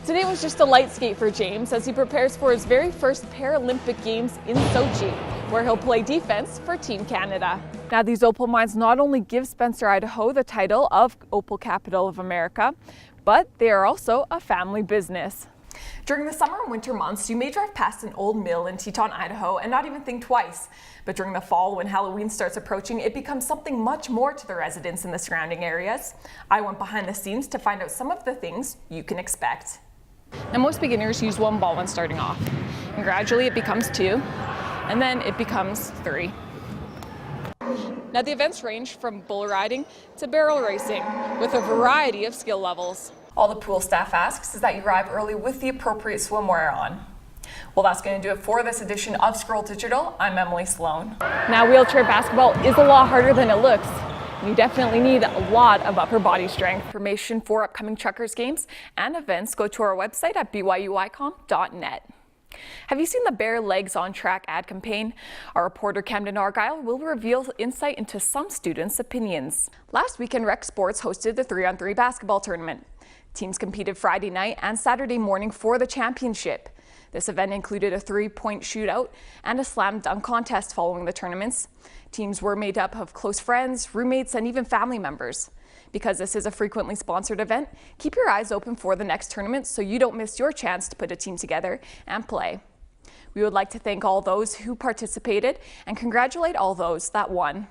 Today was just a light skate for James as he prepares for his very first Paralympic Games in Sochi, where he'll play defense for Team Canada. Now, these opal mines not only give Spencer, Idaho the title of Opal Capital of America, but they are also a family business. During the summer and winter months, you may drive past an old mill in Teton, Idaho and not even think twice. But during the fall, when Halloween starts approaching, it becomes something much more to the residents in the surrounding areas. I went behind the scenes to find out some of the things you can expect. Now, most beginners use one ball when starting off, and gradually it becomes two, and then it becomes three. Now, the events range from bull riding to barrel racing, with a variety of skill levels. All the pool staff asks is that you arrive early with the appropriate swimwear on. Well, that's going to do it for this edition of Scroll Digital. I'm Emily Sloan. Now, wheelchair basketball is a lot harder than it looks. You definitely need a lot of upper body strength. Information for upcoming Chuckers games and events, go to our website at byuicom.net. Have you seen the Bare Legs on Track ad campaign? Our reporter Camden Argyle will reveal insight into some students' opinions. Last weekend, Rec Sports hosted the 3-on-3 basketball tournament. Teams competed Friday night and Saturday morning for the championship. This event included a 3-point shootout and a slam dunk contest following the tournaments. Teams were made up of close friends, roommates, and even family members. Because this is a frequently sponsored event, keep your eyes open for the next tournament so you don't miss your chance to put a team together and play. We would like to thank all those who participated and congratulate all those that won.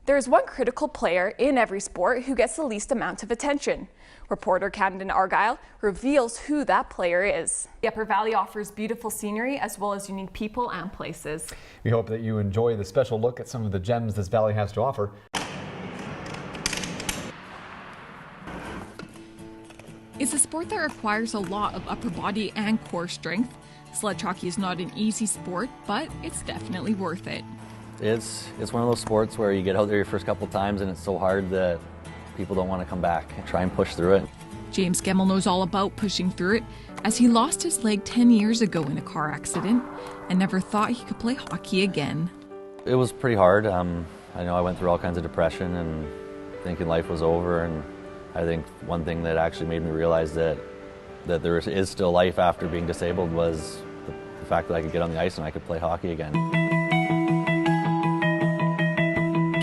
There is one critical player in every sport who gets the least amount of attention. Reporter Camden Argyle reveals who that player is. The Upper Valley offers beautiful scenery as well as unique people and places. We hope that you enjoy the special look at some of the gems this valley has to offer. It's a sport that requires a lot of upper body and core strength. Sledge hockey is not an easy sport, but it's definitely worth it. It's one of those sports where you get out there your first couple times and it's so hard that people don't want to come back and try and push through it. James Gemmell knows all about pushing through it, as he lost his leg 10 years ago in a car accident and never thought he could play hockey again. It was pretty hard. I know I went through all kinds of depression and thinking life was over, and I think one thing that actually made me realize that there is still life after being disabled was the fact that I could get on the ice and I could play hockey again.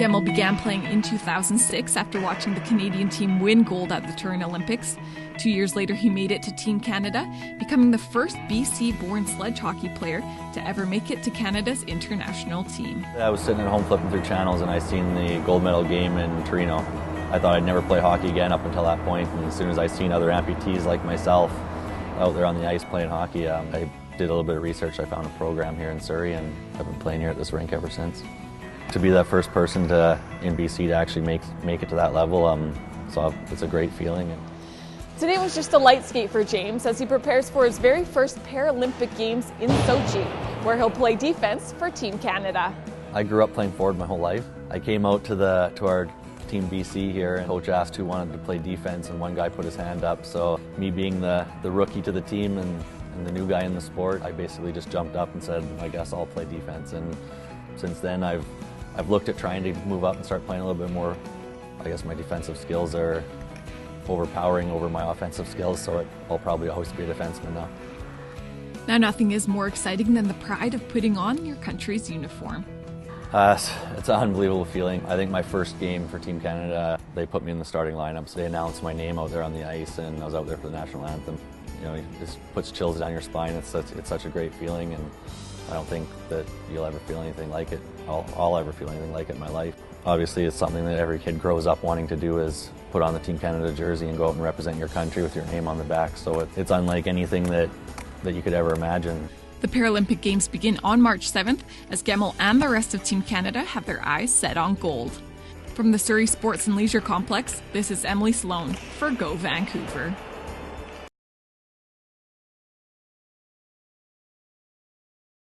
Gemmell began playing in 2006 after watching the Canadian team win gold at the Turin Olympics. 2 years later, he made it to Team Canada, becoming the first BC-born sledge hockey player to ever make it to Canada's international team. I was sitting at home flipping through channels and I seen the gold medal game in Torino. I thought I'd never play hockey again up until that point, and as soon as I seen other amputees like myself out there on the ice playing hockey, I did a little bit of research. I found a program here in Surrey and I've been playing here at this rink ever since. To be that first person in BC to actually make it to that level, so it's a great feeling. Today was just a light skate for James as he prepares for his very first Paralympic Games in Sochi, where he'll play defense for Team Canada. I grew up playing forward my whole life. I came out to our Team BC here, and coach asked who wanted to play defense, and one guy put his hand up. So me being the rookie to the team and the new guy in the sport, I basically just jumped up and said, I guess I'll play defense. And since then I've looked at trying to move up and start playing a little bit more. I guess my defensive skills are overpowering over my offensive skills, so I'll probably always be a defenseman now. Now, nothing is more exciting than the pride of putting on your country's uniform. It's an unbelievable feeling. I think my first game for Team Canada, they put me in the starting lineup, so they announced my name out there on the ice, and I was out there for the national anthem. You know, it just puts chills down your spine. It's such a great feeling, and I don't think that you'll ever feel anything like it. I'll ever feel anything like it in my life. Obviously, it's something that every kid grows up wanting to do, is put on the Team Canada jersey and go out and represent your country with your name on the back. So it's unlike anything that you could ever imagine. The Paralympic Games begin on March 7th as Gemmell and the rest of Team Canada have their eyes set on gold. From the Surrey Sports and Leisure Complex, this is Emily Sloan for Go Vancouver.